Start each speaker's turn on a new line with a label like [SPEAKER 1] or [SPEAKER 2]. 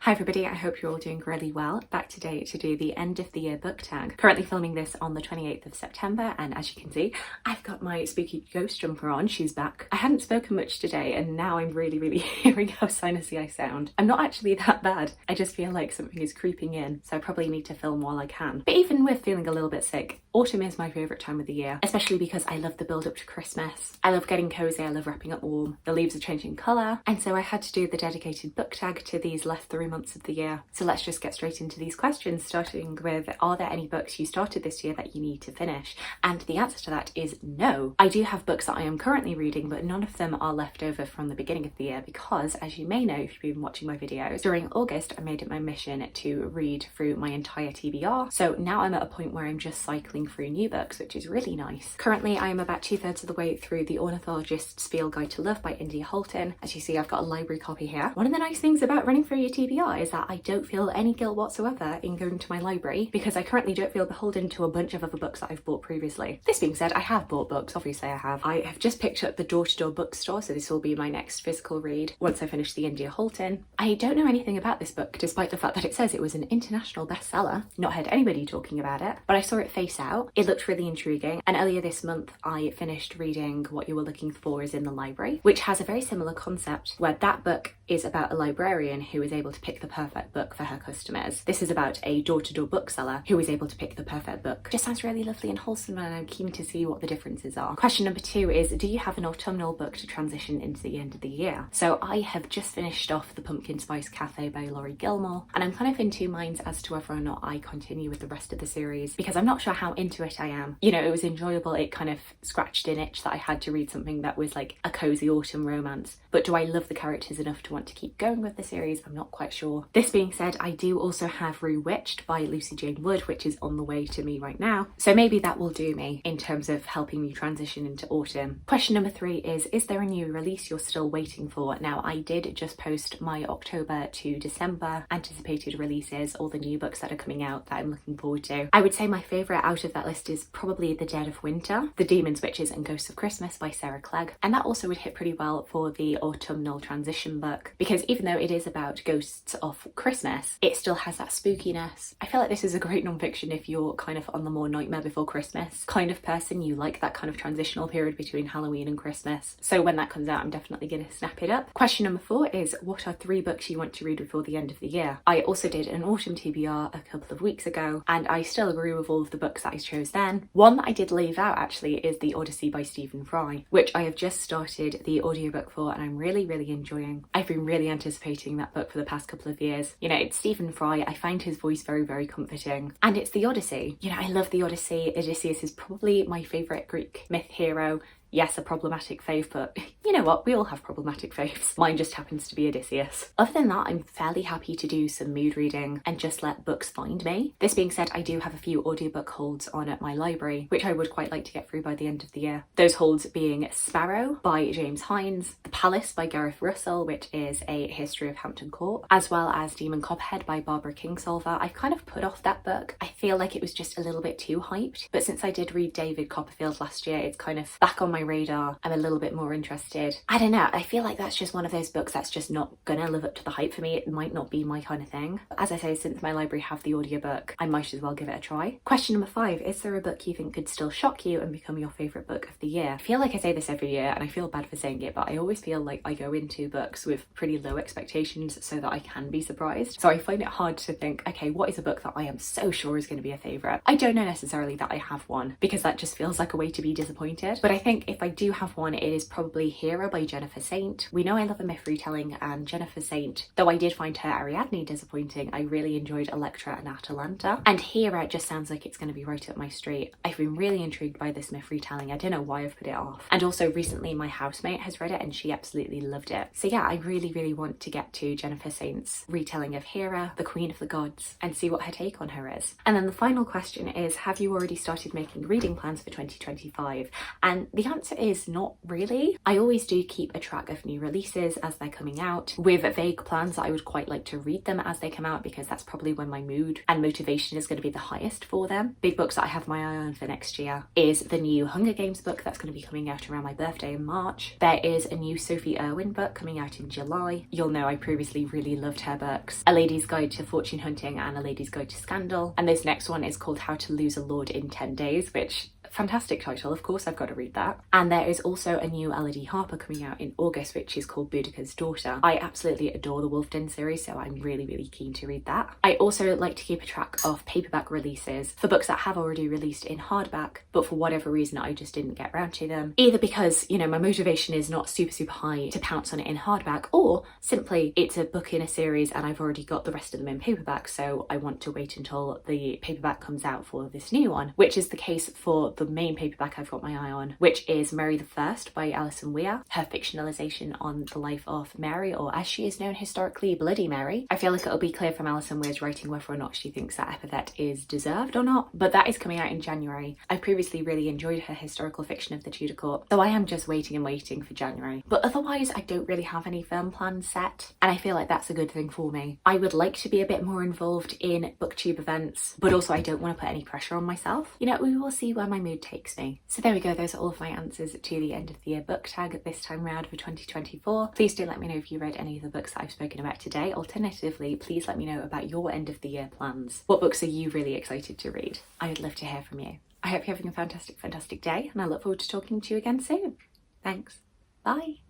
[SPEAKER 1] Hi everybody, I hope you're all doing really well. Back today to do the end of the year book tag. Currently filming this on the 28th of September, and as you can see, I've got my spooky ghost jumper on. She's back. I hadn't spoken much today and now I'm really hearing how sinusy I sound. I'm not actually that bad. I just feel like something is creeping in, so I probably need to film while I can. But even with feeling a little bit sick, autumn is my favourite time of the year, especially because I love the build up to Christmas. I love getting cozy, I love wrapping up warm. The leaves are changing colour, and so I had to do the dedicated book tag to these last 3 months of the year. So let's just get straight into these questions, starting with, are there any books you started this year that you need to finish? And the answer to that is no. I do have books that I am currently reading, but none of them are left over from the beginning of the year because, as you may know if you've been watching my videos, during August I made it my mission to read through my entire TBR. So now I'm at a point where I'm just cycling through new books, which is really nice. Currently I am about 2/3 of the way through The Ornithologist's Spiel Guide to Love by India Halton. As you see, I've got a library copy here. One of the nice things about running through your TBR is that I don't feel any guilt whatsoever in going to my library because I currently don't feel beholden to a bunch of other books that I've bought previously. This being said, I have bought books, obviously I have. I have just picked up the door-to-door bookstore, so this will be my next physical read once I finish the India Halton. I don't know anything about this book, despite the fact that it says it was an international bestseller. Not heard anybody talking about it, but I saw it face out. It looked really intriguing, and earlier this month I finished reading What You Were Looking For Is in the Library, which has a very similar concept, where that book is about a librarian who is able to pick the perfect book for her customers. This is about a door-to-door bookseller who is able to pick the perfect book. Just sounds really lovely and wholesome, and I'm keen to see what the differences are. Question number 2 is, do you have an autumnal book to transition into the end of the year? So I have just finished off The Pumpkin Spice Cafe by Laurie Gilmore, and I'm kind of in two minds as to whether or not I continue with the rest of the series because I'm not sure how into it I am. You know, it was enjoyable, it kind of scratched an itch that I had to read something that was like a cozy autumn romance, but do I love the characters enough to want to keep going with the series? I'm not quite sure. This being said, I do also have Rewitched by Lucy Jane Wood, which is on the way to me right now, so maybe that will do me in terms of helping me transition into autumn. Question number 3 is there a new release you're still waiting for? Now, I did just post my October to December anticipated releases, all the new books that are coming out that I'm looking forward to. I would say my favourite out of that list is probably The Dead of Winter, The Demons, Witches and Ghosts of Christmas by Sarah Clegg, and that also would hit pretty well for the autumnal transition book because even though it is about ghosts of Christmas, it still has that spookiness. I feel like this is a great non-fiction if you're kind of on the more Nightmare Before Christmas kind of person. You like that kind of transitional period between Halloween and Christmas. So when that comes out, I'm definitely going to snap it up. Question number 4 is, what are 3 books you want to read before the end of the year? I also did an autumn TBR a couple of weeks ago, and I still agree with all of the books that I chose then. One that I did leave out actually is The Odyssey by Stephen Fry, which I have just started the audiobook for and I'm really enjoying. I've been really anticipating that book for the past couple of years. You know, it's Stephen Fry, I find his voice very comforting, and it's the Odyssey. You know, I love the Odyssey. Odysseus is probably my favourite Greek myth hero. Yes, a problematic fave, but you know what? We all have problematic faves. Mine just happens to be Odysseus. Other than that, I'm fairly happy to do some mood reading and just let books find me. This being said, I do have a few audiobook holds on at my library, which I would quite like to get through by the end of the year. Those holds being Sparrow by James Hynes, The Palace by Gareth Russell, which is a history of Hampton Court, as well as Demon Copperhead by Barbara Kingsolver. I've kind of put off that book. I feel like it was just a little bit too hyped, but since I did read David Copperfield last year, it's kind of back on my radar. I'm a little bit more interested. I don't know, I feel like that's just one of those books that's just not gonna live up to the hype for me. It might not be my kind of thing. But as I say, since my library have the audiobook, I might as well give it a try. Question number 5, is there a book you think could still shock you and become your favourite book of the year? I feel like I say this every year and I feel bad for saying it, but I always feel like I go into books with pretty low expectations so that I can be surprised. So I find it hard to think, okay, what is a book that I am so sure is going to be a favourite? I don't know necessarily that I have one because that just feels like a way to be disappointed, but I think if I do have one, it is probably Hera by Jennifer Saint. We know I love a myth retelling, and Jennifer Saint, though I did find her Ariadne disappointing, I really enjoyed Electra and Atalanta, and Hera just sounds like it's going to be right up my street. I've been really intrigued by this myth retelling. I don't know why I've put it off, and also recently my housemate has read it and she absolutely loved it. So yeah, I really want to get to Jennifer Saint's retelling of Hera, the Queen of the Gods, and see what her take on her is. And then the final question is, have you already started making reading plans for 2025? And the answer answer is not really. I always do keep a track of new releases as they're coming out, with vague plans that I would quite like to read them as they come out, because that's probably when my mood and motivation is going to be the highest for them. Big books that I have my eye on for next year is the new Hunger Games book that's going to be coming out around my birthday in March. There is a new Sophie Irwin book coming out in July. You'll know I previously really loved her books, A Lady's Guide to Fortune Hunting and A Lady's Guide to Scandal. And this next one is called How to Lose a Lord in 10 Days, which fantastic title, of course I've got to read that. And there is also a new Elodie Harper coming out in August, which is called Boudicca's Daughter. I absolutely adore the Wolf Den series, so I'm really keen to read that. I also like to keep a track of paperback releases for books that have already released in hardback, but for whatever reason I just didn't get around to them. Either because, you know, my motivation is not super high to pounce on it in hardback, or simply it's a book in a series and I've already got the rest of them in paperback, so I want to wait until the paperback comes out for this new one, which is the case for the main paperback I've got my eye on, which is Mary the First by Alison Weir, her fictionalization on the life of Mary, or as she is known historically, Bloody Mary. I feel like it'll be clear from Alison Weir's writing whether or not she thinks that epithet is deserved or not, but that is coming out in January. I've previously really enjoyed her historical fiction of the Tudor court, so I am just waiting for January. But otherwise I don't really have any firm plans set, and I feel like that's a good thing for me. I would like to be a bit more involved in booktube events, but also I don't want to put any pressure on myself. You know, we will see where my mood takes me. So there we go, those are all of my answers to the end of the year book tag this time round for 2024. Please do let me know if you read any of the books that I've spoken about today. Alternatively, please let me know about your end of the year plans. What books are you really excited to read? I would love to hear from you. I hope you're having a fantastic day, and I look forward to talking to you again soon. Thanks. Bye.